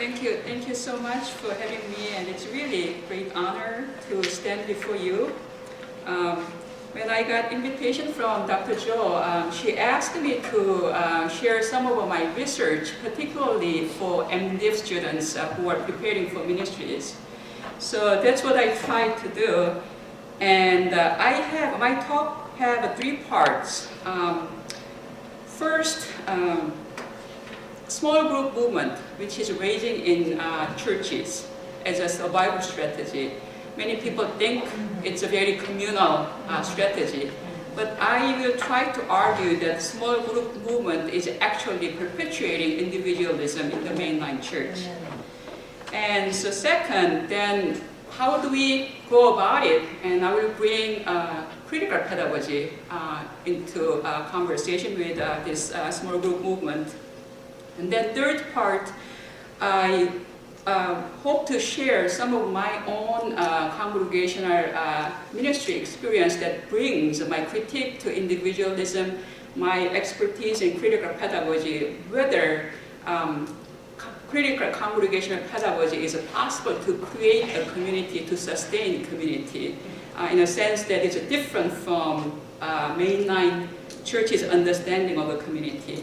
Thank you. Thank you so much for having me, and it's really a great honor to stand before you. When I got invitation from Dr. Jo, she asked me to share some of my research, particularly for MDiv students who are preparing for ministries. So that's what I tried to do. And my talk have three parts. First, small group movement, which is raging in churches as a survival strategy. Many people think it's a very communal strategy, but I will try to argue that small group movement is actually perpetuating individualism in the mainline church. And so second, then how do we go about it? And I will bring critical pedagogy into conversation with this small group movement. And then third part, I hope to share some of my own congregational ministry experience that brings my critique to individualism, my expertise in critical pedagogy, whether critical congregational pedagogy is possible to create a community, to sustain community, in a sense that it's different from mainline church's understanding of a community.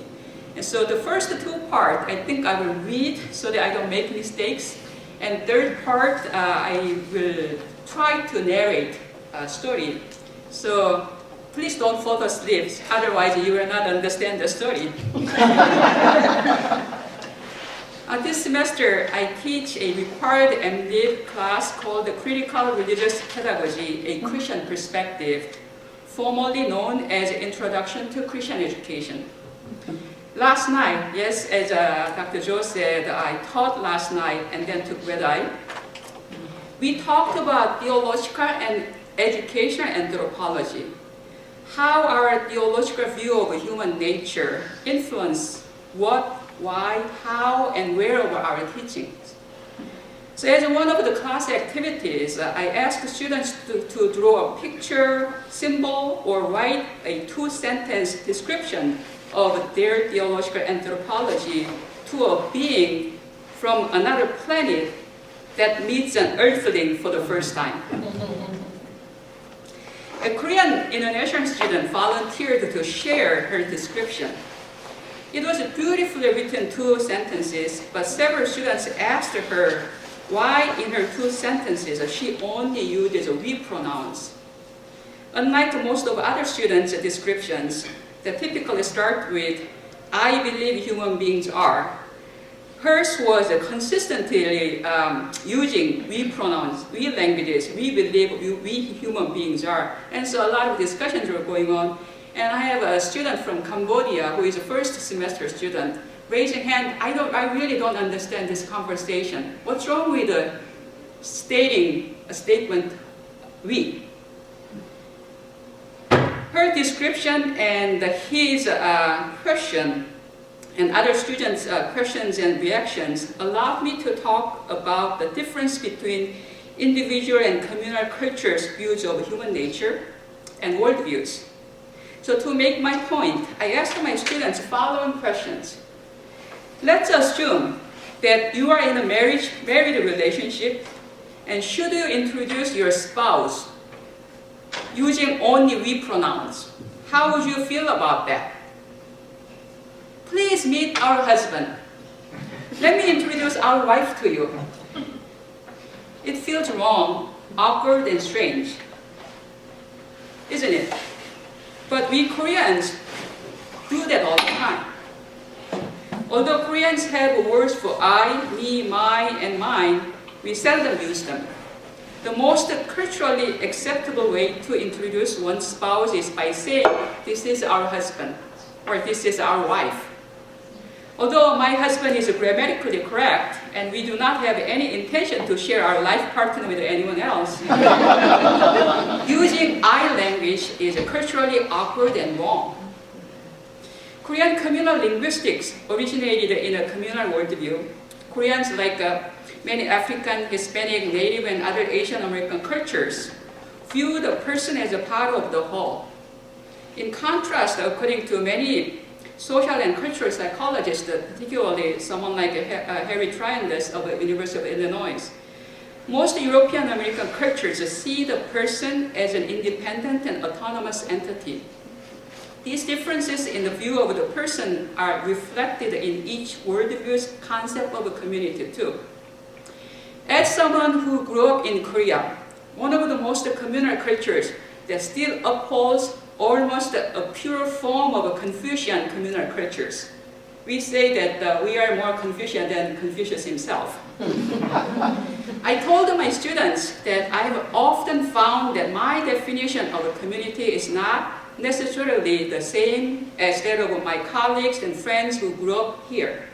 And so the first two parts, I think I will read so that I don't make mistakes. And third part, I will try to narrate a story. So please don't fall asleep, otherwise you will not understand the story. This semester, I teach a required MDiv class called the Critical Religious Pedagogy, a Christian Perspective, formerly known as Introduction to Christian Education. Last night, yes, as Dr. Jo said, I taught last night and then took red eye. We talked about theological and educational anthropology, how our theological view of human nature influence what, why, how, and where of our teachings. So as one of the class activities, I asked students to draw a picture, symbol, or write a two-sentence description of their theological anthropology to a being from another planet that meets an earthling for the first time. A Korean international student volunteered to share her description. It was beautifully written two sentences, but several students asked her why in her two sentences she only uses we pronouns. Unlike most of other students' descriptions, that typically start with, I believe human beings are. Hers was consistently using we pronouns, we languages, we believe we human beings are. And so a lot of discussions were going on. And I have a student from Cambodia who is a first semester student, raising hand, I really don't understand this conversation. What's wrong with stating a statement, we? Her description and his question and other students' questions and reactions allowed me to talk about the difference between individual and communal cultures' views of human nature and worldviews. So to make my point, I asked my students the following questions. Let's assume that you are in a married relationship, and should you introduce your spouse using only we pronouns, how would you feel about that? Please meet our husband. Let me introduce our wife to you. It feels wrong, awkward, and strange, isn't it? But we Koreans do that all the time. Although Koreans have words for I, me, my, and mine, we seldom use them. The most culturally acceptable way to introduce one's spouse is by saying, this is our husband, or this is our wife. Although my husband is grammatically correct, and we do not have any intention to share our life partner with anyone else, using I language is culturally awkward and wrong. Korean communal linguistics originated in a communal worldview. Koreans, like many African, Hispanic, Native, and other Asian American cultures, view the person as a part of the whole. In contrast, according to many social and cultural psychologists, particularly someone like Harry Triandes of the University of Illinois. Most European American cultures see the person as an independent and autonomous entity. These differences in the view of the person are reflected in each worldview's concept of a community too. As someone who grew up in Korea, one of the most communal cultures that still upholds almost a pure form of a Confucian communal cultures. We say that we are more Confucian than Confucius himself. I told my students that I have often found that my definition of a community is not necessarily the same as that of my colleagues and friends who grew up here.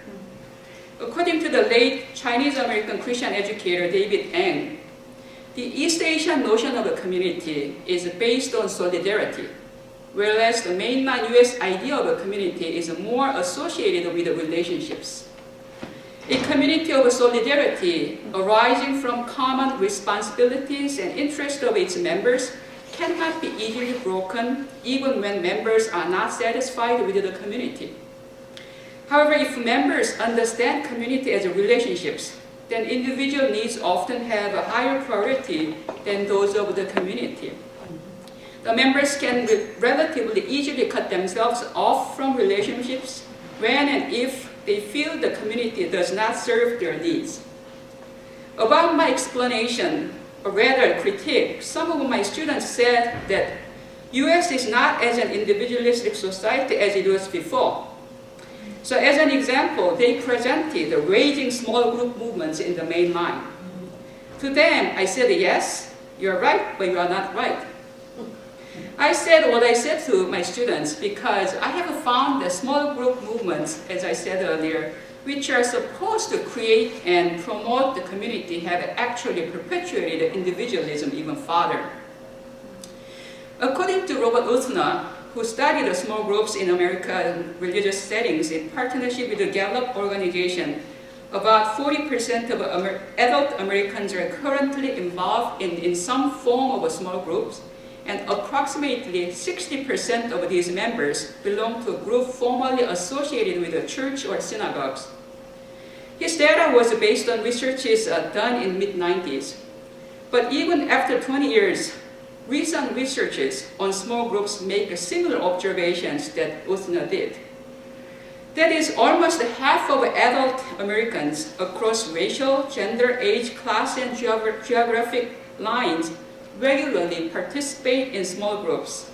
According to the late Chinese-American Christian educator David Ng, the East Asian notion of a community is based on solidarity, whereas the mainline US idea of a community is more associated with relationships. A community of solidarity arising from common responsibilities and interests of its members cannot be easily broken even when members are not satisfied with the community. However, if members understand community as relationships, then individual needs often have a higher priority than those of the community. The members can relatively easily cut themselves off from relationships when and if they feel the community does not serve their needs. About my explanation, or rather critique, some of my students said that US is not as an individualistic society as it was before. So as an example, they presented the raging small group movements in the main line. To them, I said, yes, you're right, but you are not right. I said what I said to my students because I have found that small group movements, as I said earlier, which are supposed to create and promote the community, have actually perpetuated individualism even further. According to Robert Uthner, who studied the small groups in American religious settings in partnership with the Gallup organization, about 40% of adult Americans are currently involved in some form of small groups, and approximately 60% of these members belong to a group formerly associated with a church or synagogues. His data was based on researches done in mid-90s. But even after 20 years, recent researches on small groups make similar observations that Uthner did. That is, almost half of adult Americans across racial, gender, age, class, and geographic lines regularly participate in small groups.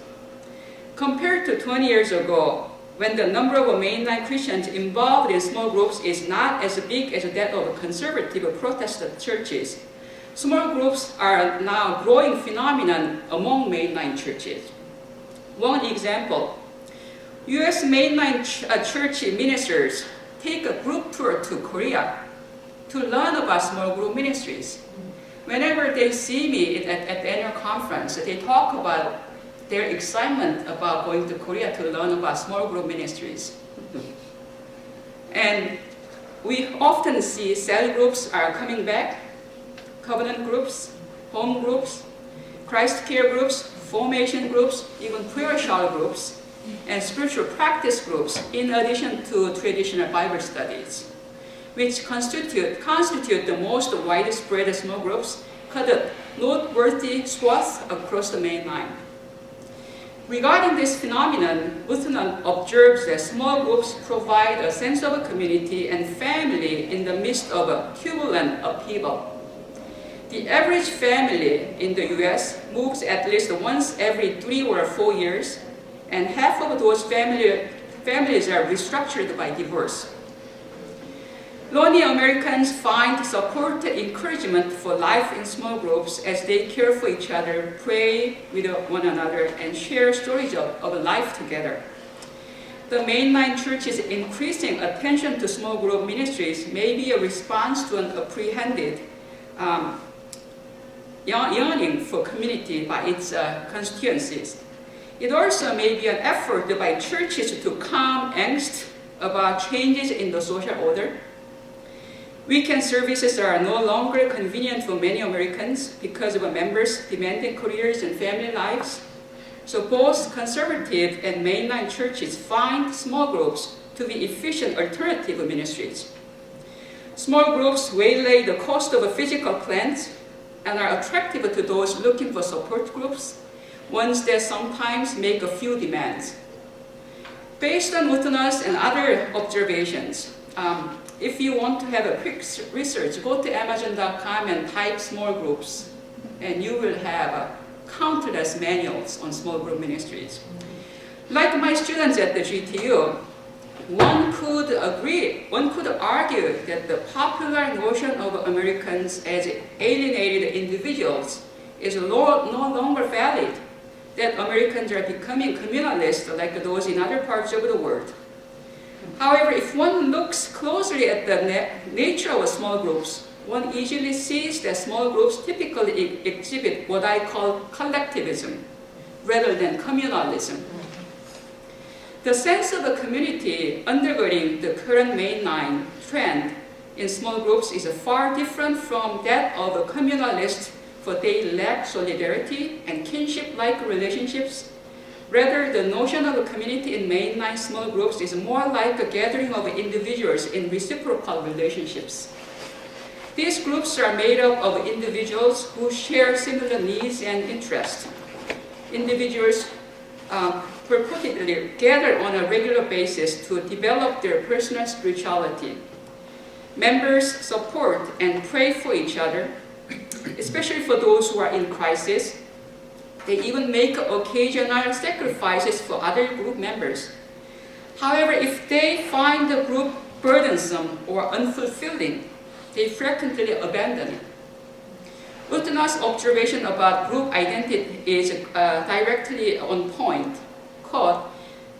Compared to 20 years ago, when the number of mainline Christians involved in small groups is not as big as that of conservative Protestant churches, small groups are now a growing phenomenon among mainline churches. One example, U.S. mainline church ministers take a group tour to Korea to learn about small group ministries. Whenever they see me at the annual conference, they talk about their excitement about going to Korea to learn about small group ministries. And we often see cell groups are coming back, covenant groups, home groups, Christ care groups, formation groups, even prayer shawl groups, and spiritual practice groups, in addition to traditional Bible studies, which constitute the most widespread small groups, cut a noteworthy swath across the main line. Regarding this phenomenon, Uthner observes that small groups provide a sense of a community and family in the midst of a turbulent upheaval. The average family in the US moves at least once every 3 or 4 years, and half of those families are restructured by divorce. Lonely Americans find support and encouragement for life in small groups as they care for each other, pray with one another, and share stories of life together. The mainline church's increasing attention to small group ministries may be a response to an apprehended yearning for community by its constituencies. It also may be an effort by churches to calm angst about changes in the social order. Weekend services are no longer convenient for many Americans because of members' demanding careers and family lives. So both conservative and mainline churches find small groups to be efficient alternative ministries. Small groups waylay the cost of a physical cleanse and are attractive to those looking for support groups, ones that sometimes make a few demands. Based on Uttanas and other observations, if you want to have a quick research, go to Amazon.com and type small groups, and you will have countless manuals on small group ministries. Like my students at the GTU, one could argue that the popular notion of Americans as alienated individuals is no longer valid, that Americans are becoming communalists like those in other parts of the world. However, if one looks closely at the nature of small groups, one easily sees that small groups typically exhibit what I call collectivism rather than communalism. The sense of a community undergirding the current mainline trend in small groups is far different from that of a communalist, for they lack solidarity and kinship-like relationships. Rather, the notion of a community in mainline small groups is more like a gathering of individuals in reciprocal relationships. These groups are made up of individuals who share similar needs and interests. Individuals purportedly gather on a regular basis to develop their personal spirituality. Members support and pray for each other, especially for those who are in crisis. They even make occasional sacrifices for other group members. However, if they find the group burdensome or unfulfilling, they frequently abandon it. Uttana's observation about group identity is directly on point. Quote,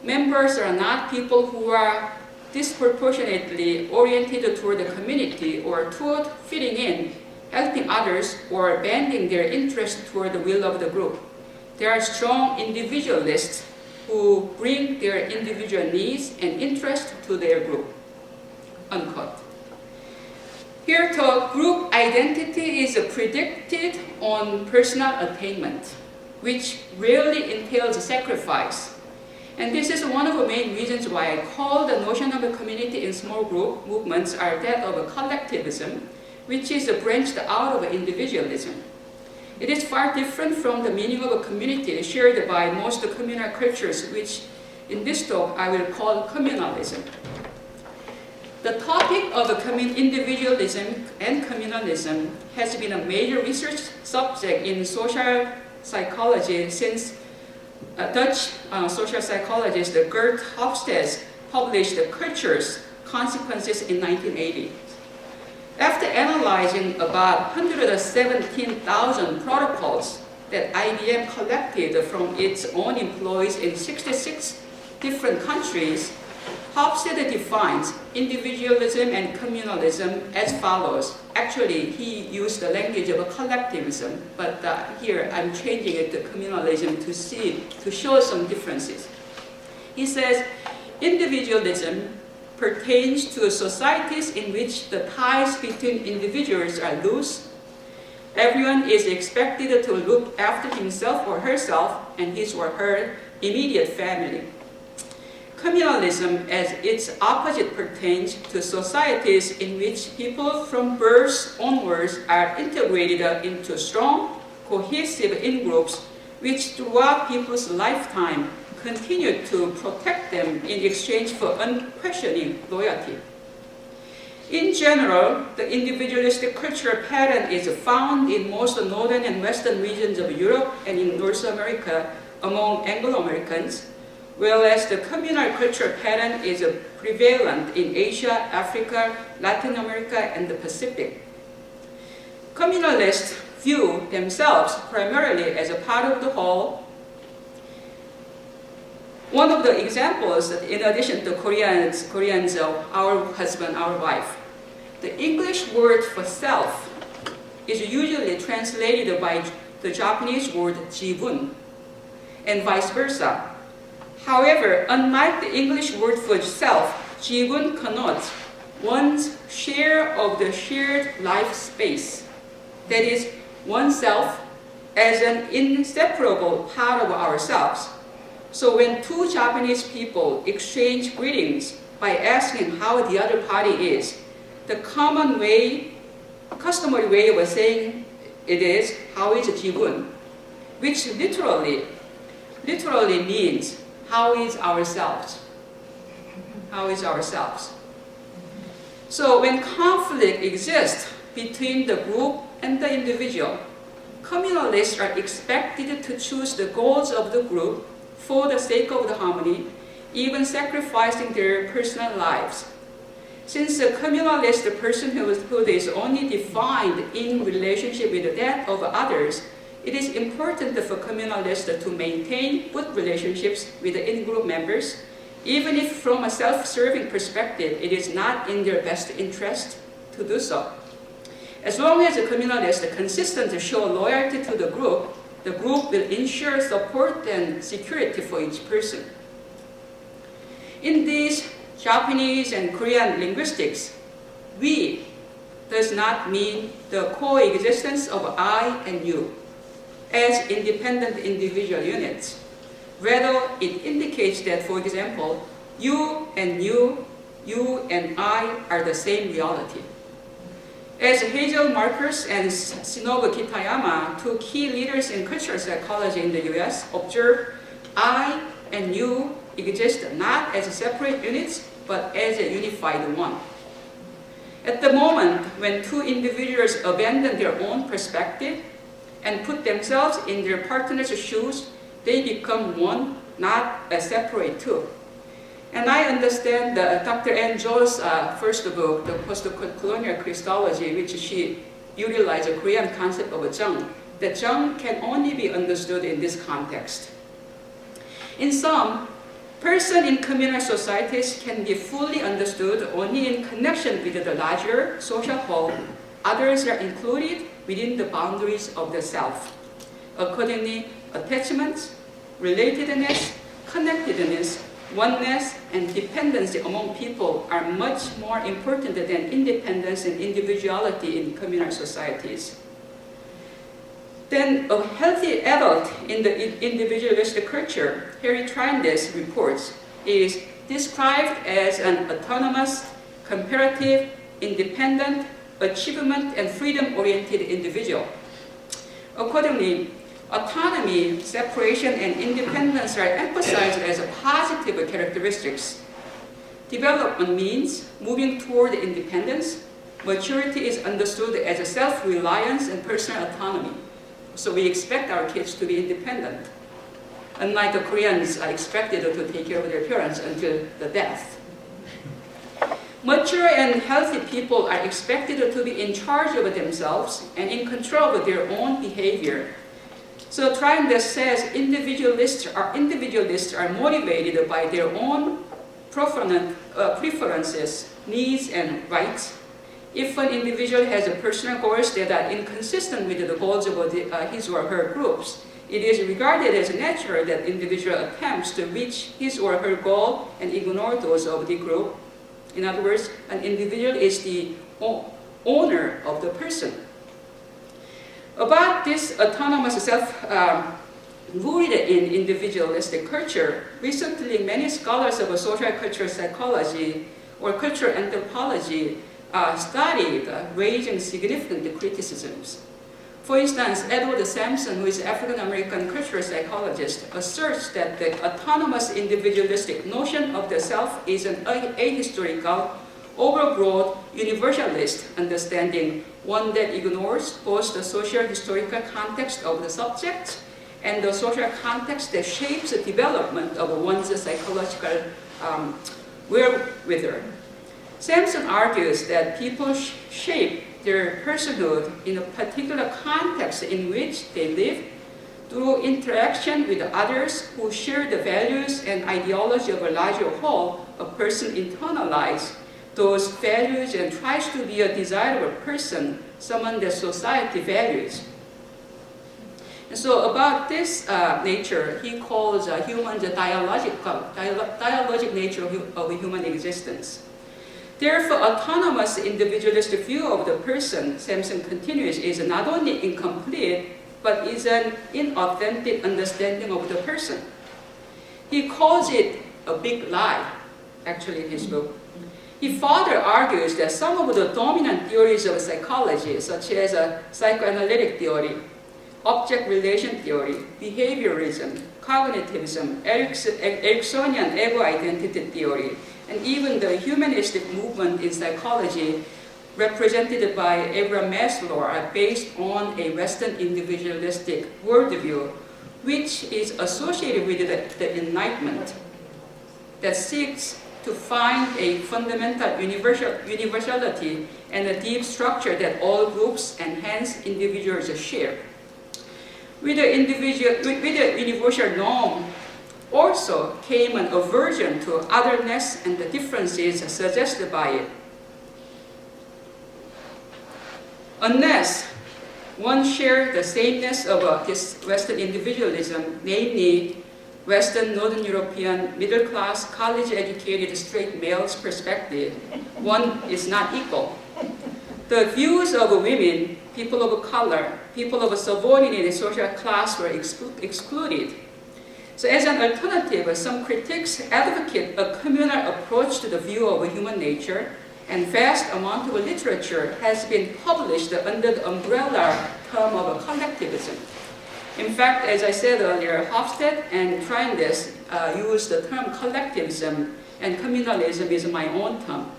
members are not people who are disproportionately oriented toward the community or toward fitting in, helping others, or bending their interest toward the will of the group. They are strong individualists who bring their individual needs and interests to their group. Unquote. Here, the group identity is predicted on personal attainment, which rarely entails sacrifice. And this is one of the main reasons why I call the notion of a community in small group movements are that of a collectivism, which is branched out of individualism. It is far different from the meaning of a community shared by most communal cultures, which in this talk I will call communalism. The topic of individualism and communalism has been a major research subject in social psychology since Dutch social psychologist Gert Hofstede published Culture's Consequences in 1980. After analyzing about 117,000 protocols that IBM collected from its own employees in 66 different countries, Hofstede defines individualism and communalism as follows. Actually, he used the language of collectivism, but here I'm changing it to communalism to show some differences. He says, individualism pertains to societies in which the ties between individuals are loose. Everyone is expected to look after himself or herself and his or her immediate family. Communalism, as its opposite, pertains to societies in which people from birth onwards are integrated into strong, cohesive in-groups which throughout people's lifetime continue to protect them in exchange for unquestioning loyalty. In general, the individualistic cultural pattern is found in most northern and western regions of Europe and in North America among Anglo-Americans, whereas the communal cultural pattern is prevalent in Asia, Africa, Latin America, and the Pacific. Communalists view themselves primarily as a part of the whole. One of the examples, in addition to Koreans, our husband, our wife, the English word for self is usually translated by the Japanese word jibun, and vice versa. However, unlike the English word for self, jibun connotes one's share of the shared life space, that is, oneself as an inseparable part of ourselves. So when two Japanese people exchange greetings by asking how the other party is, the customary way of saying it is, how is jigun, which literally means, how is ourselves? How is ourselves? So when conflict exists between the group and the individual, communalists are expected to choose the goals of the group for the sake of the harmony, even sacrificing their personal lives. Since a communalist personhood is only defined in relationship with that of others, it is important for communalists to maintain good relationships with the in-group members, even if from a self-serving perspective it is not in their best interest to do so. As long as the communalists consistently show loyalty to the group will ensure support and security for each person. In these Japanese and Korean linguistics, we does not mean the coexistence of I and you as independent individual units. Rather, it indicates that, for example, you and I are the same reality. As Hazel Marcus and Shinobu Kitayama, two key leaders in cultural psychology in the US, observe, I and you exist not as separate units, but as a unified one. At the moment when two individuals abandon their own perspective and put themselves in their partner's shoes, they become one, not a separate two. And I understand Dr. Ann Jo's first book, The Post-Colonial Christology, which she utilized a Korean concept of Jung, that Jung can only be understood in this context. In sum, person in communal societies can be fully understood only in connection with the larger social whole. Others are included within the boundaries of the self. Accordingly, attachments, relatedness, connectedness, oneness, and dependency among people are much more important than independence and individuality in communal societies. Then a healthy adult in the individualistic culture, Harry Trindis reports, is described as an autonomous, comparative, independent, achievement and freedom-oriented individual. Accordingly, autonomy, separation, and independence are emphasized as positive characteristics. Development means moving toward independence. Maturity is understood as a self-reliance and personal autonomy. So we expect our kids to be independent. Unlike the Koreans are expected to take care of their parents until the death. Mature and healthy people are expected to be in charge of themselves and in control of their own behavior. So Trindis says individualists are motivated by their own preferences, needs, and rights. If an individual has personal goals that are inconsistent with the goals of his or her groups, it is regarded as natural that individual attempts to reach his or her goal and ignore those of the group. In other words, an individual is the owner of the person. About this autonomous self rooted in individualistic culture, recently many scholars of social cultural psychology or cultural anthropology studied raising significant criticisms. For instance, Edward Sampson, who is an African-American cultural psychologist, asserts that the autonomous individualistic notion of the self is an ahistorical, overbroad, universalist understanding, one that ignores both the social historical context of the subject and the social context that shapes the development of one's psychological wherewithal. Sampson argues that people shape their personhood in a particular context in which they live through interaction with others who share the values and ideology of a larger whole. A person internalizes those values and tries to be a desirable person, someone that society values. And so about this nature, he calls humans the dialogic nature of human existence. Therefore, autonomous individualistic view of the person, Sampson continues, is not only incomplete, but is an inauthentic understanding of the person. He calls it a big lie, actually, in his book. He further argues that some of the dominant theories of psychology, such as psychoanalytic theory, object relation theory, behaviorism, cognitivism, Ericksonian ego identity theory, and even the humanistic movement in psychology represented by Abraham Maslow are based on a Western individualistic worldview, which is associated with the Enlightenment, that seeks to find a fundamental universality and a deep structure that all groups and hence individuals share. With the universal norm also came an aversion to otherness and the differences suggested by it. Unless one shared the sameness of this Western individualism, namely Western Northern European middle-class, college-educated straight male's perspective, one is not equal. The views of women, people of color, people of a subordinated social class were excluded. So as an alternative, some critics advocate a communal approach to the view of human nature, and vast amount of literature has been published under the umbrella term of collectivism. In fact, as I said earlier, Hofstede and Trindis use the term collectivism, and communalism is my own term.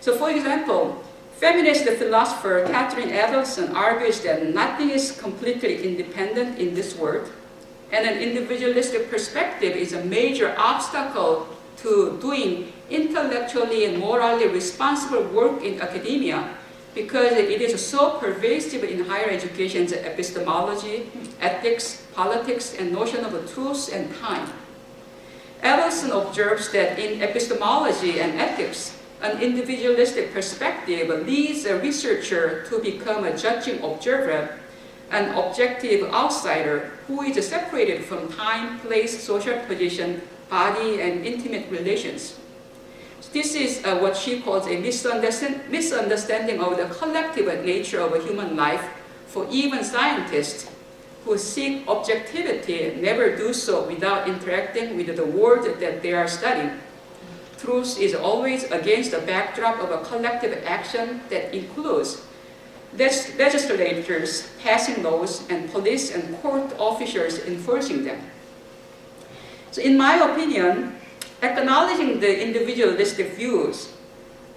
So for example, feminist philosopher Catherine Adelson argues that nothing is completely independent in this world, and an individualistic perspective is a major obstacle to doing intellectually and morally responsible work in academia, because it is so pervasive in higher education's epistemology, ethics, politics, and notion of truth and time. Adelson observes that in epistemology and ethics, an individualistic perspective leads a researcher to become a judging observer, an objective outsider who is separated from time, place, social position, body, and intimate relations. This is what she calls a misunderstanding of the collective nature of human life, for even scientists who seek objectivity never do so without interacting with the world that they are studying. Truth is always against the backdrop of a collective action that includes legislators passing laws and police and court officials enforcing them. So in my opinion, acknowledging the individualistic views,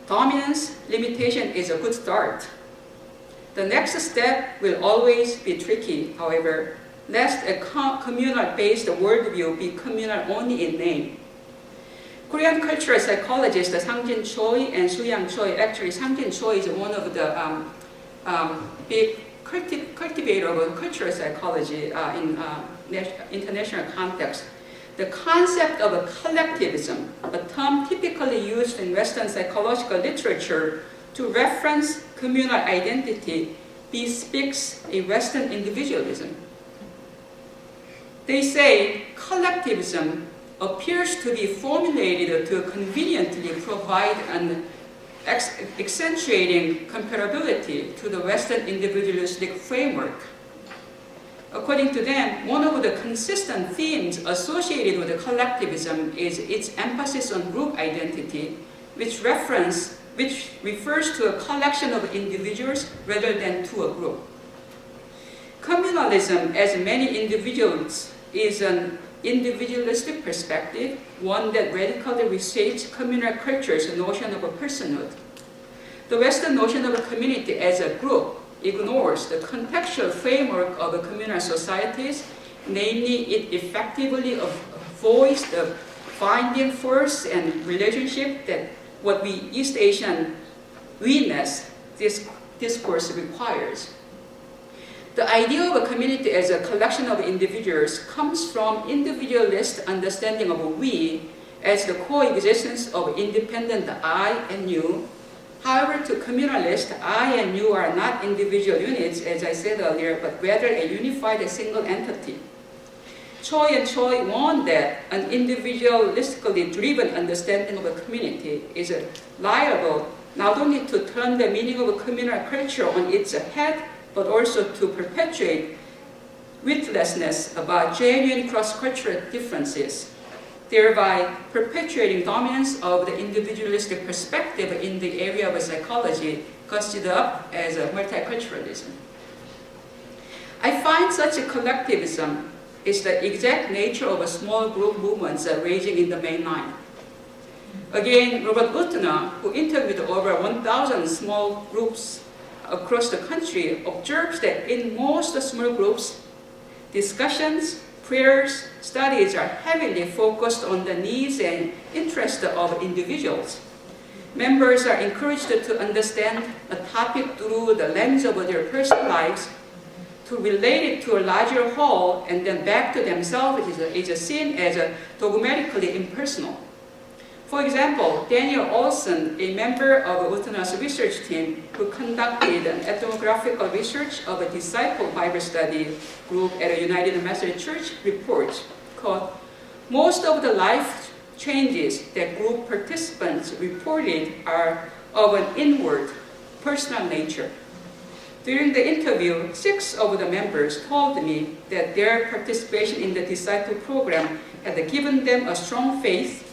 dominance, limitation is a good start. The next step will always be tricky, however, lest a communal-based worldview be communal only in name. Korean cultural psychologists Sang-Jin Choi and Soo-Yang Choi, actually Sang-Jin Choi is one of the big cultivator of cultural psychology in international context. The concept of collectivism, a term typically used in Western psychological literature to reference communal identity, bespeaks a Western individualism. They say collectivism appears to be formulated to conveniently provide an accentuating comparability to the Western individualistic framework. According to them, one of the consistent themes associated with the collectivism is its emphasis on group identity, which refers to a collection of individuals rather than to a group. Communalism, as many individuals, is an individualistic perspective, one that radically reshapes communal culture's notion of a personhood. The Western notion of a community as a group ignores the contextual framework of communal societies, namely it effectively avoids the binding force and relationship that what we East Asian witness this discourse requires. The idea of a community as a collection of individuals comes from individualist understanding of we as the coexistence of independent I and you. However, to communalists, I and you are not individual units, as I said earlier, but rather a unified single entity. Choi and Choi warn that an individualistically driven understanding of a community is liable not only to turn the meaning of a communal culture on its head, but also to perpetuate witlessness about genuine cross-cultural differences, thereby perpetuating dominance of the individualistic perspective in the area of psychology, considered up as a multiculturalism. I find such a collectivism is the exact nature of a small group movements raging in the mainline. Again, Robert Utner, who interviewed over 1,000 small groups across the country, observes that in most small groups, discussions, prayers, studies are heavily focused on the needs and interests of individuals. Members are encouraged to understand a topic through the lens of their personal lives, to relate it to a larger whole, and then back to themselves is seen as dogmatically impersonal. For example, Daniel Olson, a member of Utner's research team who conducted an ethnographical research of a disciple Bible study group at a United Methodist Church, reports, quote, "Most of the life changes that group participants reported are of an inward, personal nature. During the interview, 6 of the members told me that their participation in the disciple program had given them a strong faith,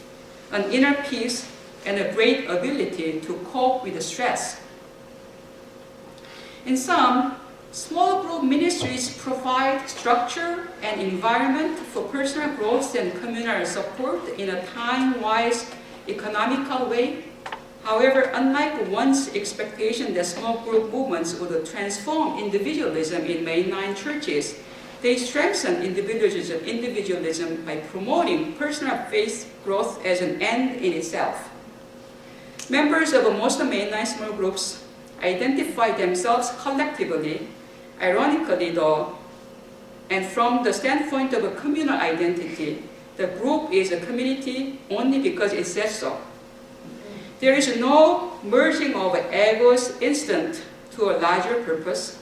an inner peace, and a great ability to cope with stress. In sum, small group ministries provide structure and environment for personal growth and communal support in a time-wise, economical way. However, unlike one's expectation that small group movements would transform individualism in mainline churches, they strengthen individualism by promoting personal faith growth as an end in itself. Members of most mainline small groups identify themselves collectively, ironically though, and from the standpoint of a communal identity, the group is a community only because it says so. There is no merging of egos instant to a larger purpose.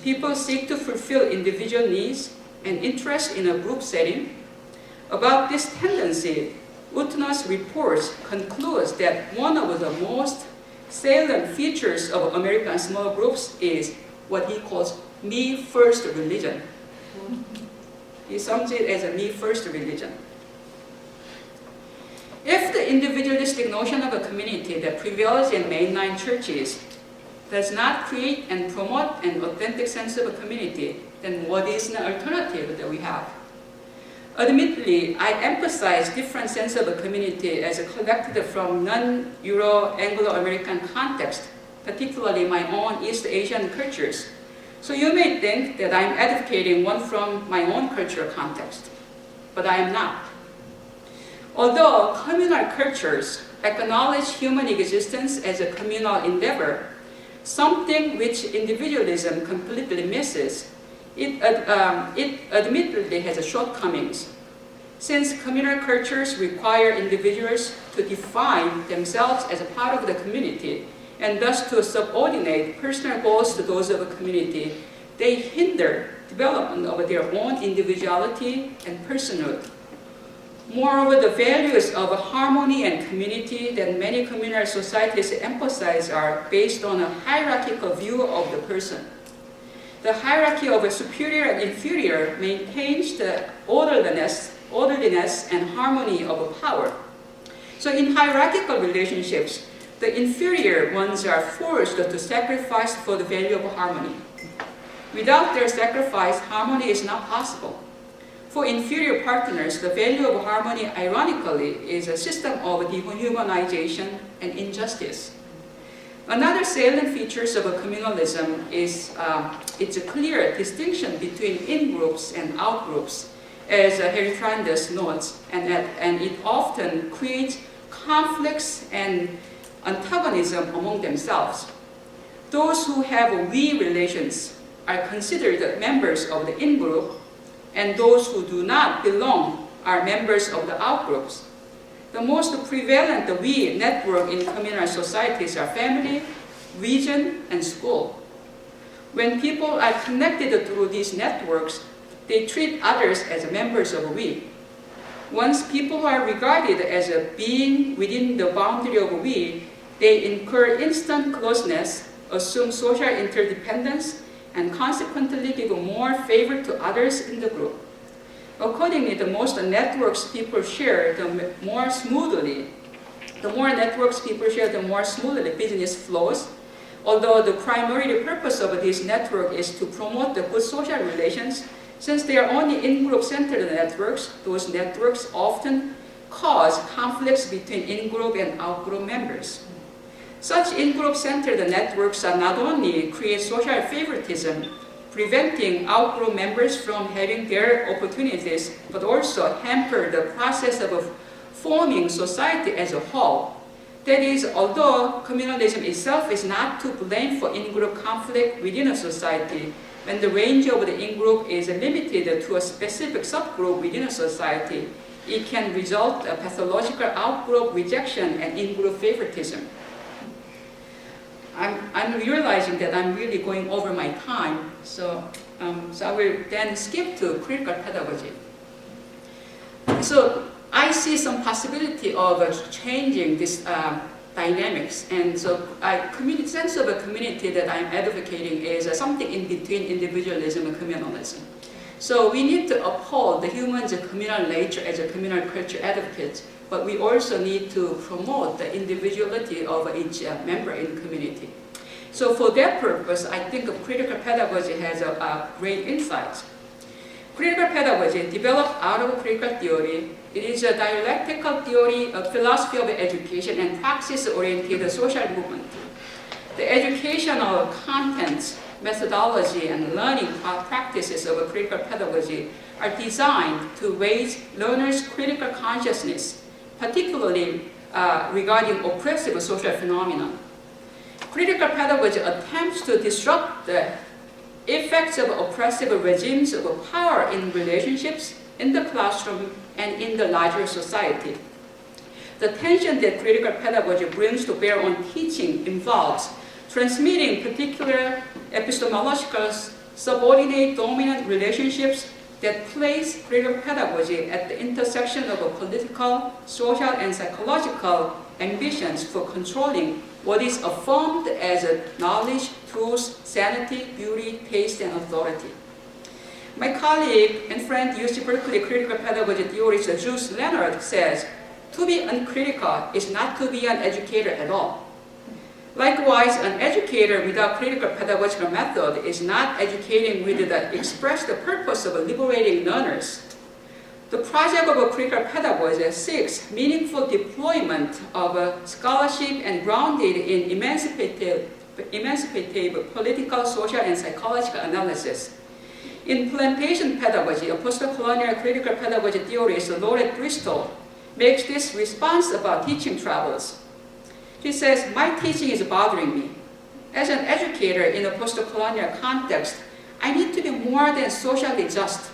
People seek to fulfill individual needs and interests in a group setting. About this tendency, Utner's report concludes that one of the most salient features of American small groups is what he calls me-first religion. He sums it as a me-first religion. If the individualistic notion of a community that prevails in mainline churches does not create and promote an authentic sense of a community, then what is the alternative that we have? Admittedly, I emphasize different sense of a community as collected from non-Euro Anglo-American context, particularly my own East Asian cultures. So you may think that I'm advocating one from my own cultural context, but I am not. Although communal cultures acknowledge human existence as a communal endeavor, something which individualism completely misses, it admittedly has shortcomings. Since communal cultures require individuals to define themselves as a part of the community, and thus to subordinate personal goals to those of a community, they hinder development of their own individuality and personhood. Moreover, the values of harmony and community that many communal societies emphasize are based on a hierarchical view of the person. The hierarchy of a superior and inferior maintains the orderliness and harmony of power. So in hierarchical relationships, the inferior ones are forced to sacrifice for the value of harmony. Without their sacrifice, harmony is not possible. For inferior partners, the value of harmony, ironically, is a system of dehumanization and injustice. Another salient feature of a communalism is its clear distinction between in-groups and out-groups, as Hertrandes notes, and it often creates conflicts and antagonism among themselves. Those who have we relations are considered members of the in-group, and those who do not belong are members of the out-groups. The most prevalent we network in communal societies are family, region, and school. When people are connected through these networks, they treat others as members of we. Once people are regarded as a being within the boundary of we, they incur instant closeness, assume social interdependence, and consequently give more favor to others in the group. Accordingly, the most networks people share, the more networks people share, the more smoothly business flows. Although the primary purpose of this network is to promote the good social relations, since they are only in-group centered networks, those networks often cause conflicts between in-group and out-group members. Such in-group centered networks not only create social favoritism, preventing out-group members from having their opportunities, but also hamper the process of forming society as a whole. That is, although communalism itself is not to blame for in-group conflict within a society, when the range of the in-group is limited to a specific subgroup within a society, it can result in pathological out-group rejection and in-group favoritism. I'm realizing that I'm really going over my time, so I will then skip to critical pedagogy. So I see some possibility of changing this dynamics, and so sense of a community that I'm advocating is something in between individualism and communalism. So we need to uphold the human's communal nature as a communal culture advocates, but we also need to promote the individuality of each member in the community. So for that purpose, I think critical pedagogy has a great insights. Critical pedagogy, developed out of critical theory, it is a dialectical theory of philosophy of education and praxis-oriented social movement. The educational contents, methodology, and learning practices of critical pedagogy are designed to raise learners' critical consciousness, particularly regarding oppressive social phenomena. Critical pedagogy attempts to disrupt the effects of oppressive regimes of power in relationships, in the classroom, and in the larger society. The tension that critical pedagogy brings to bear on teaching involves transmitting particular epistemological subordinate dominant relationships that place critical pedagogy at the intersection of political, social, and psychological ambitions for controlling what is affirmed as knowledge, truth, sanity, beauty, taste, and authority. My colleague and friend UC Berkeley critical pedagogy theorist Jules Leonard says, to be uncritical is not to be an educator at all. Likewise, an educator without critical pedagogical method is not educating with the expressed purpose of liberating learners. The project of critical pedagogy seeks meaningful deployment of scholarship and grounded in emancipative political, social, and psychological analysis. In plantation pedagogy, a post-colonial critical pedagogy theorist Laurette Bristol makes this response about teaching travels. She says, my teaching is bothering me. As an educator in a post-colonial context, I need to be more than socially just.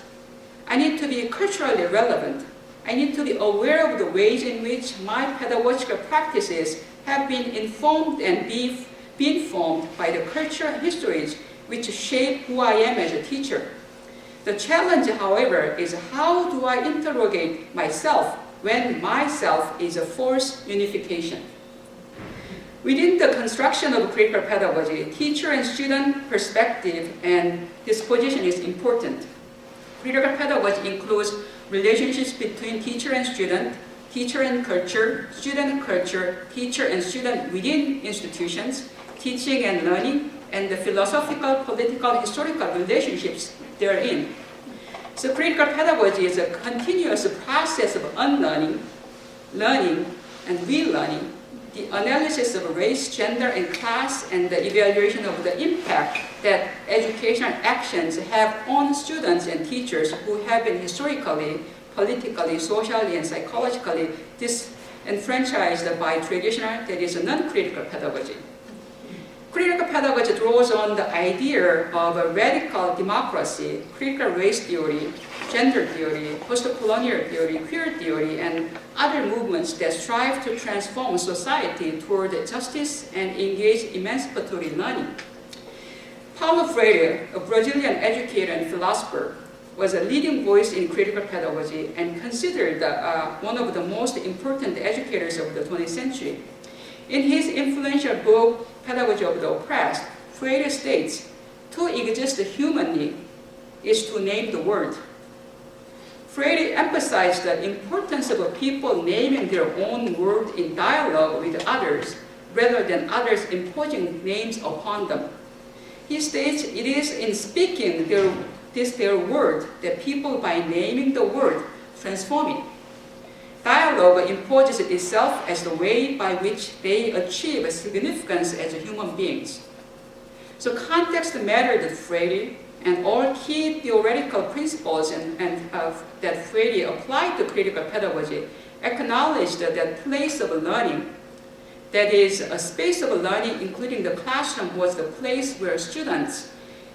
I need to be culturally relevant. I need to be aware of the ways in which my pedagogical practices have been informed and been formed by the culture and histories which shape who I am as a teacher. The challenge, however, is how do I interrogate myself when myself is a forced unification? Within the construction of critical pedagogy, teacher and student perspective and disposition is important. Critical pedagogy includes relationships between teacher and student, teacher and culture, teacher and student within institutions, teaching and learning, and the philosophical, political, historical relationships therein. So critical pedagogy is a continuous process of unlearning, learning, and relearning, the analysis of race, gender, and class, and the evaluation of the impact that educational actions have on students and teachers who have been historically, politically, socially, and psychologically disenfranchised by traditional, that is, non-critical pedagogy. Critical pedagogy draws on the idea of a radical democracy, critical race theory, gender theory, post-colonial theory, queer theory, and other movements that strive to transform society toward justice and engage emancipatory learning. Paulo Freire, a Brazilian educator and philosopher, was a leading voice in critical pedagogy and considered one of the most important educators of the 20th century. In his influential book, Pedagogy of the Oppressed, Freire states, To exist humanly is to name the word. Freire emphasized the importance of people naming their own word in dialogue with others, rather than others imposing names upon them. He states it is in speaking their word that people, by naming the word, transform it. Dialogue imposes itself as the way by which they achieve significance as human beings. So context mattered to Freire, and all key theoretical principles that Freire applied to critical pedagogy acknowledged that place of learning, that is, a space of learning including the classroom, was the place where students'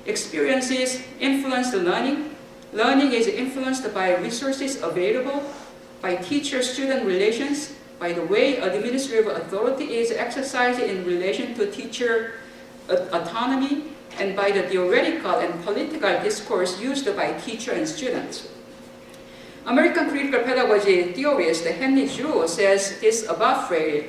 experiences influence the learning. Learning is influenced by resources available, by teacher-student relations, by the way administrative authority is exercised in relation to teacher autonomy, and by the theoretical and political discourse used by teacher and students. American critical pedagogy theorist Henry Giroux says this about Freire: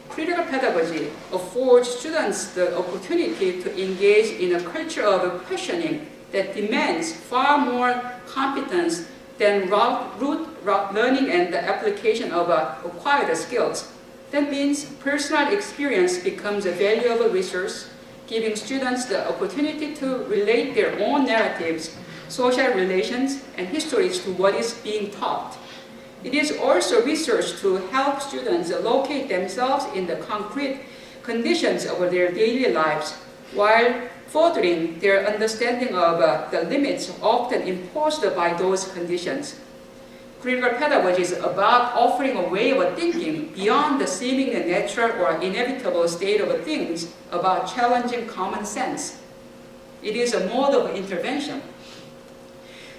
critical pedagogy affords students the opportunity to engage in a culture of questioning that demands far more competence than rote learning and the application of acquired skills. That means personal experience becomes a valuable resource, giving students the opportunity to relate their own narratives, social relations, and histories to what is being taught. It is also research to help students locate themselves in the concrete conditions of their daily lives, while furthering their understanding of the limits often imposed by those conditions. Critical pedagogy is about offering a way of thinking beyond the seemingly natural or inevitable state of things, about challenging common sense. It is a mode of intervention.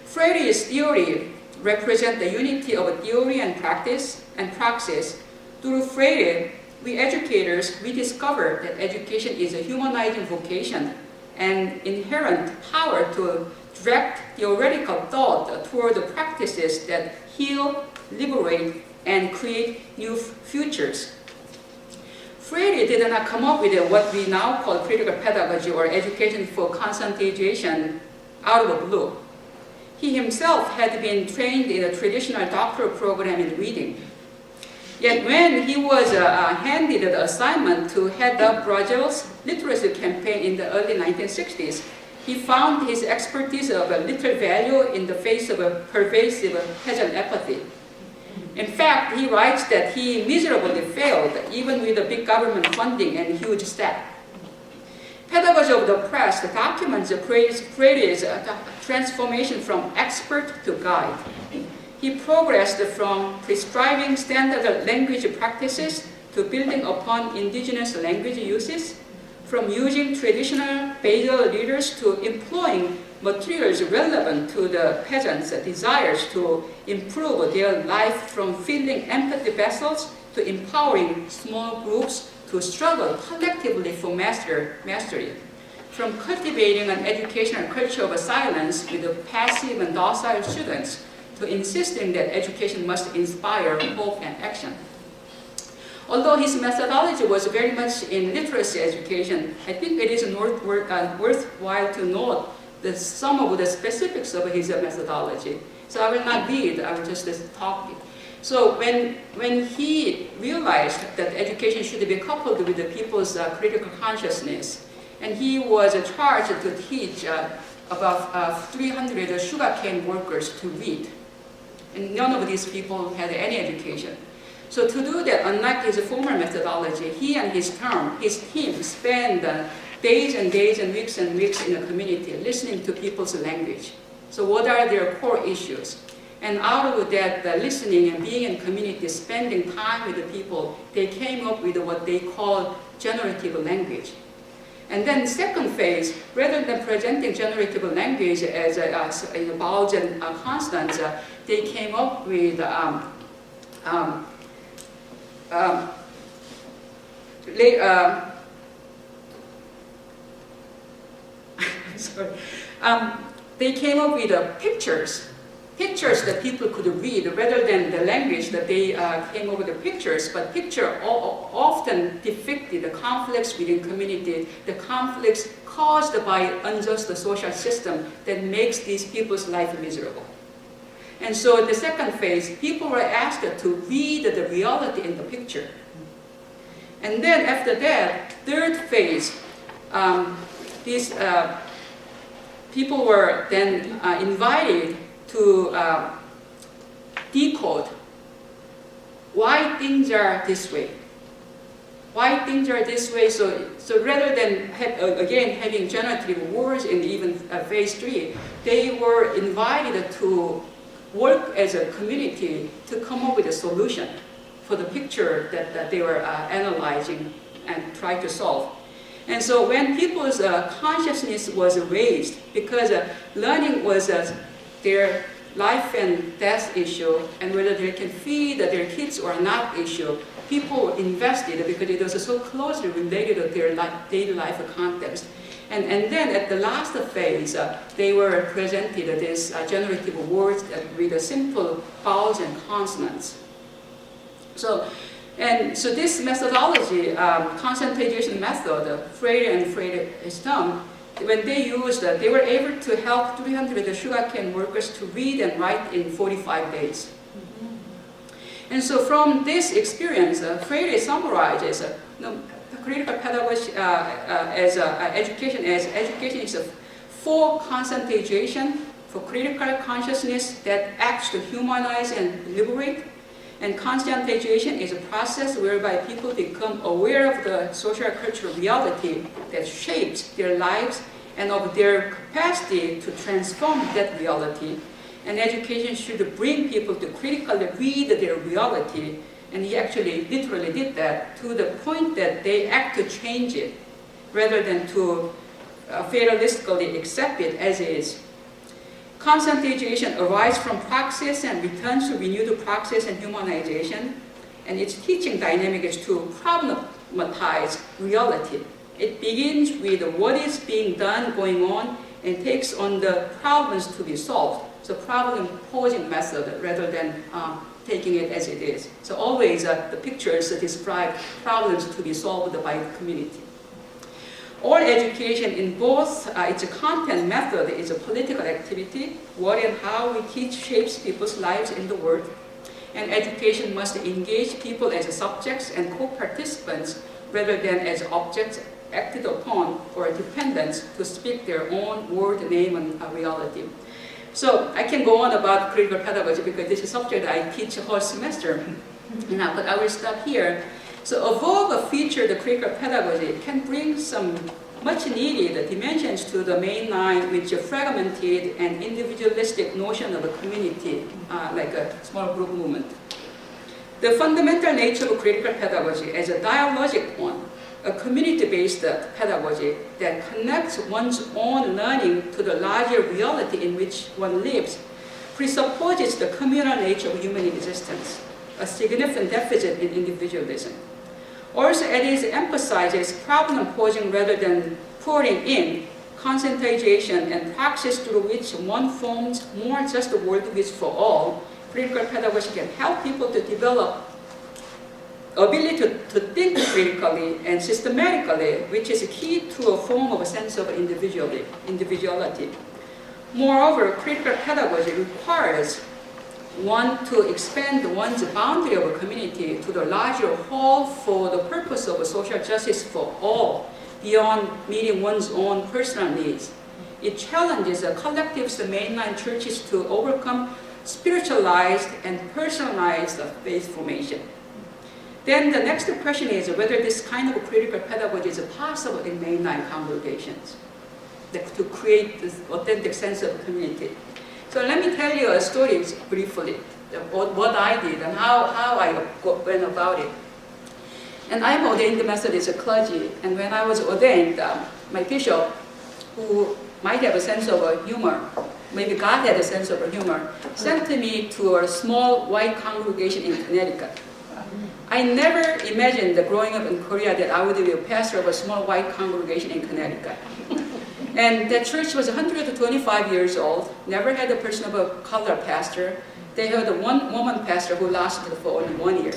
Freire's theory represents the unity of theory and practice and praxis. Through Freire, we educators, we discover that education is a humanizing vocation and inherent power to direct theoretical thought toward the practices that heal, liberate, and create new futures. Freire did not come up with what we now call critical pedagogy or education for conscientization out of the blue. He himself had been trained in a traditional doctoral program in reading. Yet when he was handed the assignment to head up Brazil's literacy campaign in the early 1960s, he found his expertise of little value in the face of a pervasive peasant apathy. In fact, he writes that he miserably failed, even with the big government funding and huge staff. Pedagogy of the Press documents Freire's transformation from expert to guide. He progressed from prescribing standard language practices to building upon indigenous language uses, from using traditional basal leaders to employing materials relevant to the peasants' desires to improve their life, from filling empty vessels to empowering small groups to struggle collectively for mastery, from cultivating an educational culture of silence with passive and docile students to insisting that education must inspire hope and action. Although his methodology was very much in literacy education, I think it is worthwhile to note some of the specifics of his methodology. So I will not read, I will just talk. So when he realized that education should be coupled with the people's critical consciousness, and he was charged to teach about 300 sugarcane workers to read. And none of these people had any education. So to do that, unlike his former methodology, he and his team spent days and days and weeks in the community listening to people's language. So what are their core issues? And out of that listening and being in community, spending time with the people, they came up with what they call generative language. And then second phase, rather than presenting generative language as vowels and constants, they came up with they came up with pictures that people could read rather than the language that they came up with the pictures, but picture often depicted the conflicts within community, the conflicts caused by unjust social system that makes these people's life miserable. And so the second phase, people were asked to read the reality in the picture. And then after that, third phase, these people were then invited to decode why things are this way. Why things are this way. So rather than having generative words in even phase 3, they were invited to work as a community to come up with a solution for the picture that they were analyzing and trying to solve. And so when people's consciousness was raised, because learning was their life and death issue, and whether they can feed their kids or not issue, people invested because it was so closely related to their daily life context. And then at the last phase, they were presented these generative words with a simple vowels and consonants. So this methodology, concentration method, Freire and Freire-Stum, when they used that, they were able to help 300 sugarcane workers to read and write in 45 days. And so from this experience, Freire summarizes critical pedagogy as education is for conscientization, for critical consciousness that acts to humanize and liberate. And conscientization is a process whereby people become aware of the social cultural reality that shapes their lives and of their capacity to transform that reality. And education should bring people to critically read their reality. And he actually literally did that to the point that they act to change it rather than to fatalistically accept it as is. Conscientization arises from praxis and returns to renewed praxis and humanization. And its teaching dynamic is to problematize reality. It begins with what is being done, going on, and takes on the problems to be solved. So problem-posing method rather than taking it as it is. So always the pictures describe problems to be solved by the community. All education in both its content method is a political activity. What and how we teach shapes people's lives in the world. And education must engage people as subjects and co-participants rather than as objects acted upon or dependents to speak their own word, name, and reality. So I can go on about critical pedagogy because this is a subject I teach a whole semester. But I will stop here. So above a feature, the critical pedagogy can bring some much needed dimensions to the mainline, which are fragmented and individualistic notion of a community, like a small group movement. The fundamental nature of critical pedagogy as a dialogic one, a community-based pedagogy that connects one's own learning to the larger reality in which one lives, presupposes the communal nature of human existence, a significant deficit in individualism. Also, it is emphasizes problem posing rather than pouring in, conscientization and praxis through which one forms more just a world which for all. Critical pedagogy can help people to develop ability to think critically and systematically, which is key to a form of a sense of individuality. Moreover, critical pedagogy requires one to expand one's boundary of a community to the larger whole for the purpose of social justice for all, beyond meeting one's own personal needs. It challenges the collectives, the mainline churches, to overcome spiritualized and personalized faith formation. Then the next question is whether this kind of critical pedagogy is possible in mainline congregations to create this authentic sense of community. So let me tell you a story briefly, what I did and how I went about it. And I'm ordained Methodist clergy, and when I was ordained, my bishop, who might have a sense of humor, maybe God had a sense of humor, sent me to a small white congregation in Connecticut. I never imagined growing up in Korea that I would be a pastor of a small white congregation in Connecticut. And that church was 125 years old, never had a person of a color pastor. They had one woman pastor who lasted for only 1 year.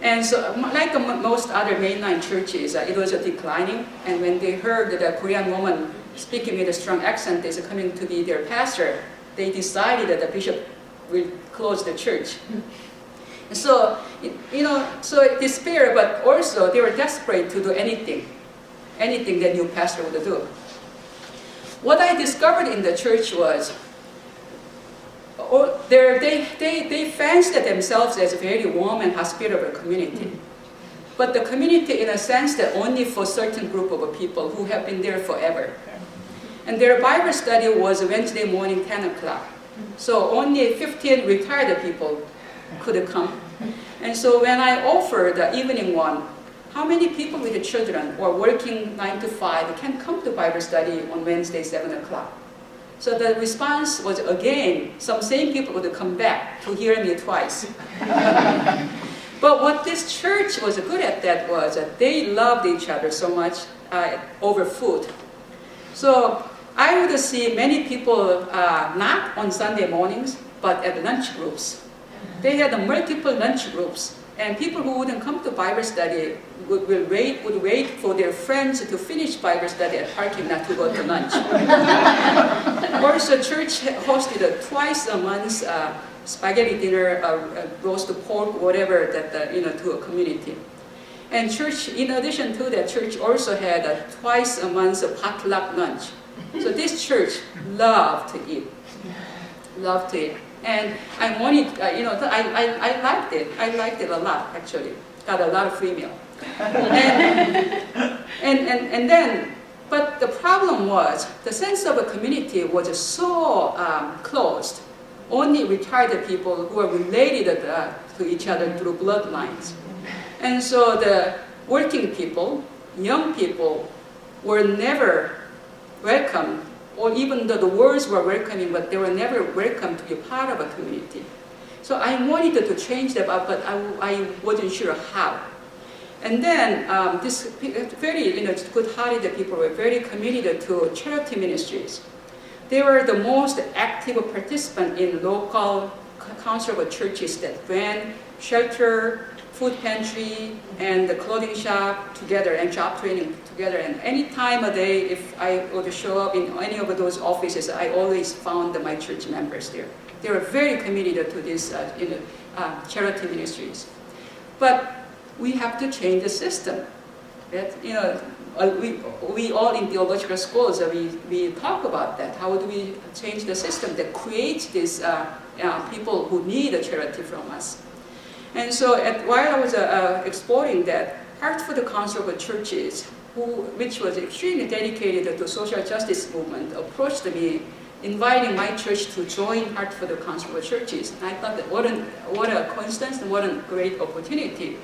And so, like most other mainline churches, it was declining. And when they heard that a Korean woman speaking with a strong accent is coming to be their pastor, they decided that the bishop will close the church. So, so despair, but also they were desperate to do anything the new pastor would do. What I discovered in the church was, they fancied themselves as a very warm and hospitable community. But the community, in a sense, that only for a certain group of people who have been there forever. And their Bible study was Wednesday morning, 10 o'clock. So only 15 retired people could come. And so when I offered the evening one, how many people with children or working 9 to 5 can come to Bible study on Wednesday, 7 o'clock? So the response was, again, some same people would come back to hear me twice. But what this church was good at that was that they loved each other so much over food. So I would see many people not on Sunday mornings, but at lunch groups. They had multiple lunch groups. And people who wouldn't come to Bible study would wait for their friends to finish Bible study at parking lot to go to lunch. Also, church hosted twice a month spaghetti dinner, roast pork, whatever to a community. And church, in addition to that, church also had twice a month potluck lunch. So this church loved to eat, And I wanted, I liked it. I liked it a lot, actually. Got a lot of free meal. And then, but the problem was, the sense of a community was so closed. Only retired people who are related to each other through bloodlines. And so the working people, young people, were never welcome, or even though the words were welcoming, but they were never welcome to be part of a community. So I wanted to change that, but I wasn't sure how. And then this very good-hearted people were very committed to charity ministries. They were the most active participant in local council of churches that ran shelter, food pantry, and the clothing shop together, and job training together. And any time of day, if I would show up in any of those offices, I always found my church members there. They were very committed to these charity ministries. But we have to change the system. That, we all in theological schools, we talk about that. How do we change the system that creates these people who need a charity from us? And so while I was exploring that, Heart for the Council of Churches, which was extremely dedicated to social justice movement, approached me, inviting my church to join Heart for the Council of Churches. And I thought that what a coincidence and what a great opportunity.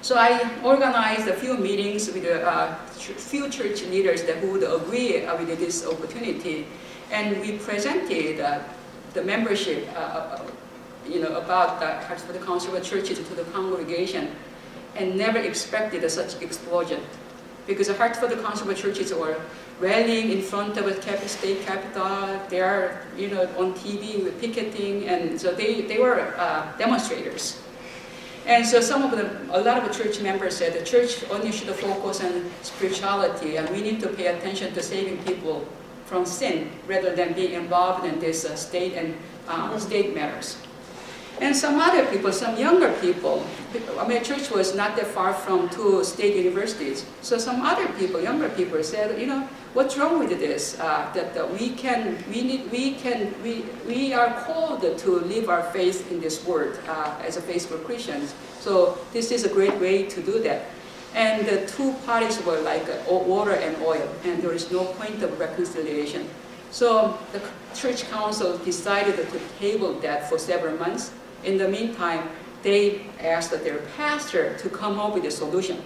So I organized a few meetings with a few church leaders who would agree with this opportunity. And we presented the membership about the Heart for the Council of Churches to the congregation, and never expected such explosion. Because the Heart for the Council of Churches were rallying in front of the state capitol. They are on TV with picketing, and so they were demonstrators. And so a lot of church members said the church only should focus on spirituality, and we need to pay attention to saving people from sin rather than being involved in this state matters. And some other people, some younger people, my church was not that far from 2 state universities. So some other people, younger people said, what's wrong with this? We are called to live our faith in this world as a faithful Christians. So this is a great way to do that. And the two parties were like water and oil, and there is no point of reconciliation. So the church council decided to table that for several months. In the meantime, they asked their pastor to come up with a solution.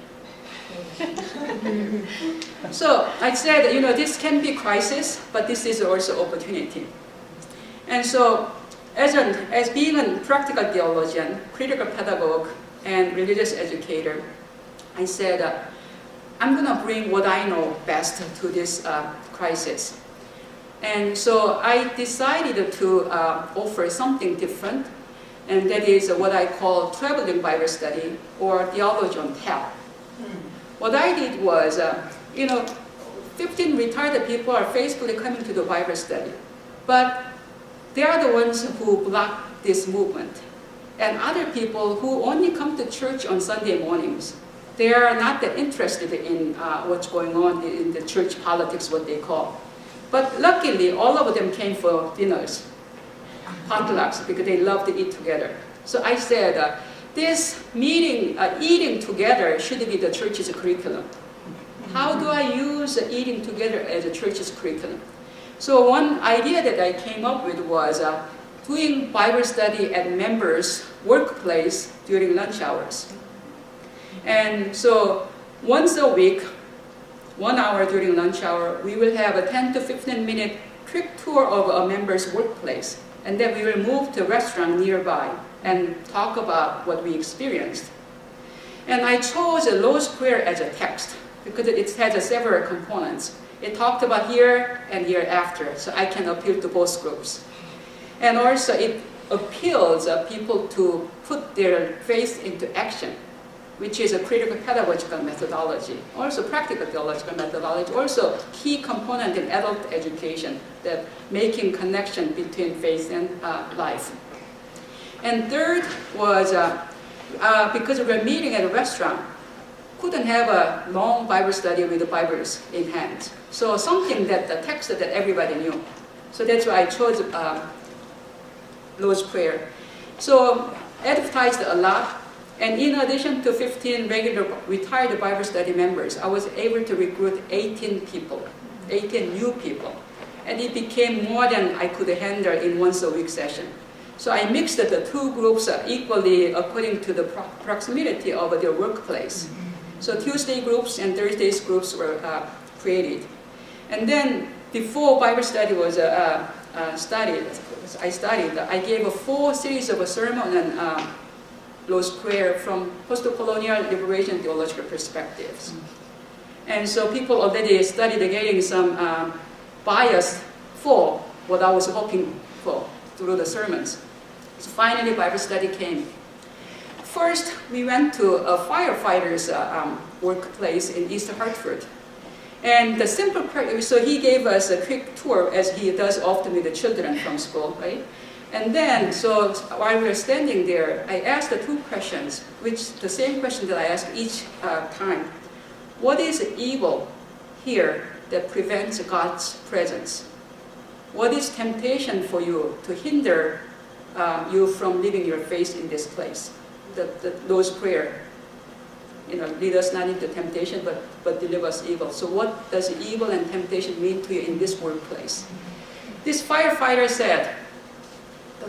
So I said, this can be crisis, but this is also opportunity. And so, as being a practical theologian, critical pedagogue, and religious educator, I said, I'm going to bring what I know best to this crisis. And so I decided to offer something different. and that is what I call traveling Bible study or theology on tap. What I did was, 15 retired people are faithfully coming to the Bible study, but they are the ones who block this movement. And other people who only come to church on Sunday mornings, they are not that interested in what's going on in the church politics, what they call. But luckily, all of them came for dinners, potlucks, because they love to eat together. So I said, this meeting, eating together should be the church's curriculum. How do I use eating together as a church's curriculum? So one idea that I came up with was doing Bible study at members' workplace during lunch hours. And so once a week, 1 hour during lunch hour, we will have a 10 to 15 minute quick tour of a member's workplace. And then we will move to a restaurant nearby and talk about what we experienced. And I chose the Lord's Prayer as a text because it has several components. It talked about here and hereafter, so I can appeal to both groups. And also it appeals people to put their faith into action, which is a critical pedagogical methodology, also practical theological methodology, also key component in adult education, that making connection between faith and life. And third was, because we were meeting at a restaurant, couldn't have a long Bible study with the Bibles in hand. So something that the text that everybody knew. So that's why I chose Lord's Prayer. So advertised a lot. And in addition to 15 regular retired Bible study members, I was able to recruit 18 people, 18 new people. And it became more than I could handle in once a week session. So I mixed the two groups equally according to the proximity of their workplace. So Tuesday groups and Thursdays groups were created. And then before Bible study was studied, I gave a 4 series of a sermon on Lord's Prayer from post-colonial liberation theological perspectives. And so people already started getting some bias for what I was hoping for through the sermons. So finally Bible study came. First, we went to a firefighter's workplace in East Hartford. And the simple, so he gave us a quick tour, as he does often with the children from school, right? And then, so while we were standing there, I asked the 2 questions, which the same question that I ask each time. What is evil here that prevents God's presence? What is temptation for you to hinder you from living your faith in this place? The Lord's Prayer, lead us not into temptation, but deliver us evil. So what does evil and temptation mean to you in this workplace? This firefighter said,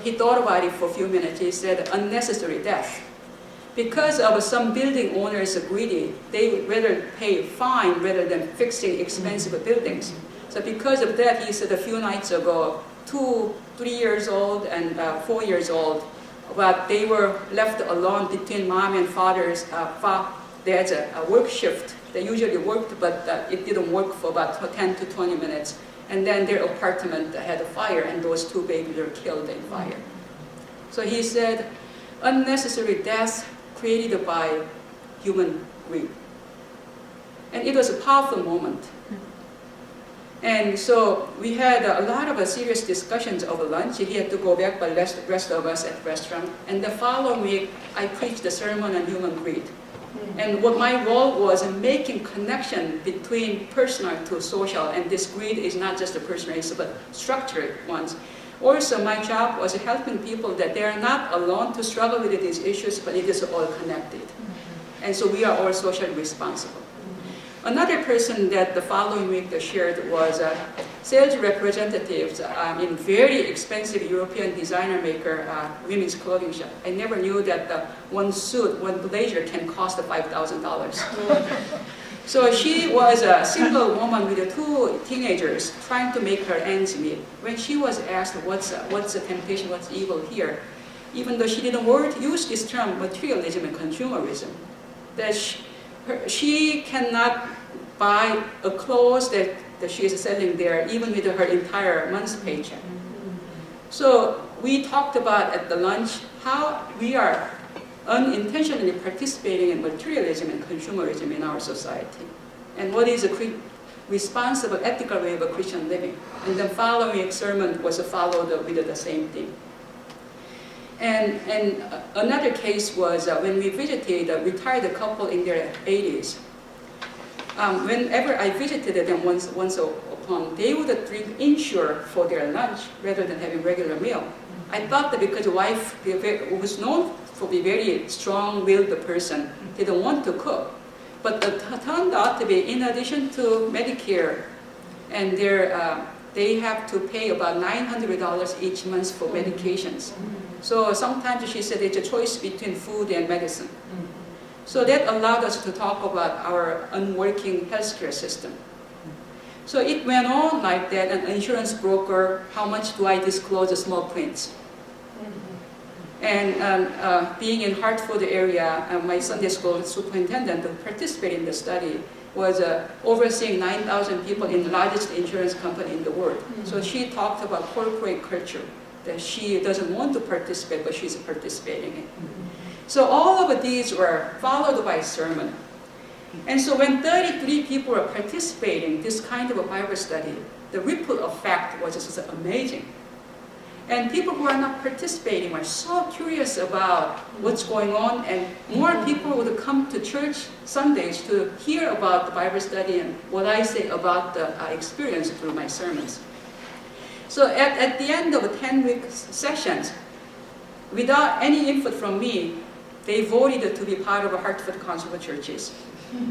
he thought about it for a few minutes, he said, unnecessary death. Because of some building owners are greedy, they would rather pay fine rather than fixing expensive buildings. So because of that, he said a few nights ago, 2, 3 years old and 4 years old, but they were left alone between mom and dad's work shift. They usually worked, but it didn't work for about 10 to 20 minutes. And then their apartment had a fire, and those 2 babies were killed in fire. So he said, unnecessary death created by human greed. And it was a powerful moment. And so we had a lot of serious discussions over lunch. He had to go back, but the rest of us at the restaurant. And the following week, I preached a sermon on human greed. And what my role was in making connection between personal to social, and this greed is not just a personal issue, but structured ones. Also, my job was helping people that they are not alone to struggle with these issues, but it is all connected. And so we are all socially responsible. Another person that the following week shared was sales representatives in very expensive European designer maker women's clothing shop. I never knew that one suit, one blazer can cost $5,000. So she was a single woman with 2 teenagers trying to make her ends meet. When she was asked what's the temptation, what's evil here, even though she didn't use this term, materialism and consumerism, that she cannot buy a clothes that she is selling there, even with her entire month's paycheck. So we talked about at the lunch how we are unintentionally participating in materialism and consumerism in our society, and what is a responsible, ethical way of a Christian living. And then following sermon was followed with the same thing. And another case was when we visited a retired couple in their 80s. Whenever I visited them once upon, they would drink Ensure for their lunch rather than having regular meal. I thought that because the wife was known to be a very strong-willed person, didn't want to cook. But it turned out to be, in addition to Medicare, and they have to pay about $900 each month for medications. So sometimes she said it's a choice between food and medicine. So that allowed us to talk about our unworking healthcare system. So it went on like that, an insurance broker, how much do I disclose the small prints? And being in Hartford area, my Sunday school superintendent who participated in the study was overseeing 9,000 people in the largest insurance company in the world. So she talked about corporate culture, that she doesn't want to participate, but she's participating in. So all of these were followed by a sermon. And so when 33 people were participating in this kind of a Bible study, the ripple effect was just amazing. And people who are not participating were so curious about what's going on, and more people would come to church Sundays to hear about the Bible study and what I say about the experience through my sermons. So at the end of 10-week sessions, without any input from me, they voted to be part of a Hartford Council of Churches.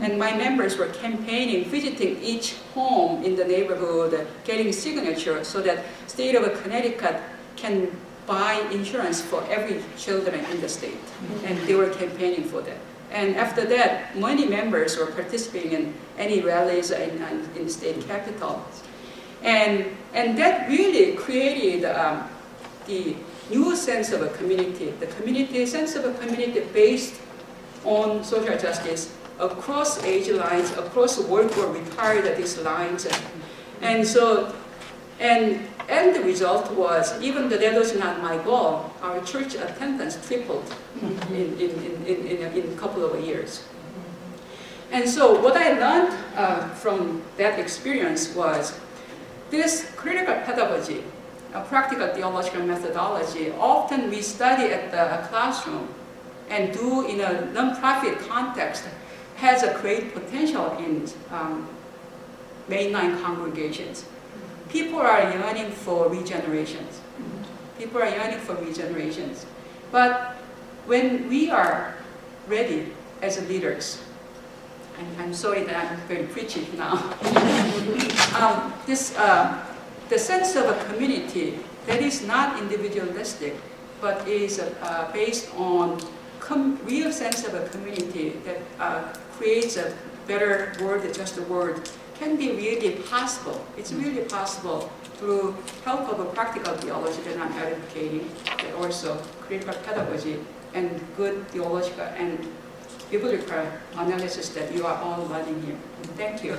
And my members were campaigning, visiting each home in the neighborhood, getting signatures so that state of Connecticut can buy insurance for every children in the state. And they were campaigning for that. And after that, many members were participating in any rallies in the state capital. And that really created the new sense of a community, the sense of a community based on social justice across age lines, across work or retired these lines. And so, and the result was, even though that was not my goal, our church attendance tripled in a couple of years. And so what I learned from that experience was this critical pedagogy, a practical theological methodology, often we study at the classroom and do in a nonprofit context, has a great potential in mainline congregations. People are yearning for regenerations. People are yearning for regenerations. But when we are ready as leaders, and I'm sorry that I'm very preachy now, the sense of a community that is not individualistic, but is based on real sense of a community that creates a better world, just a word, can be really possible. It's really possible through help of a practical theology that I'm advocating, but also critical pedagogy and good theological and biblical analysis that you are all learning here. Thank you.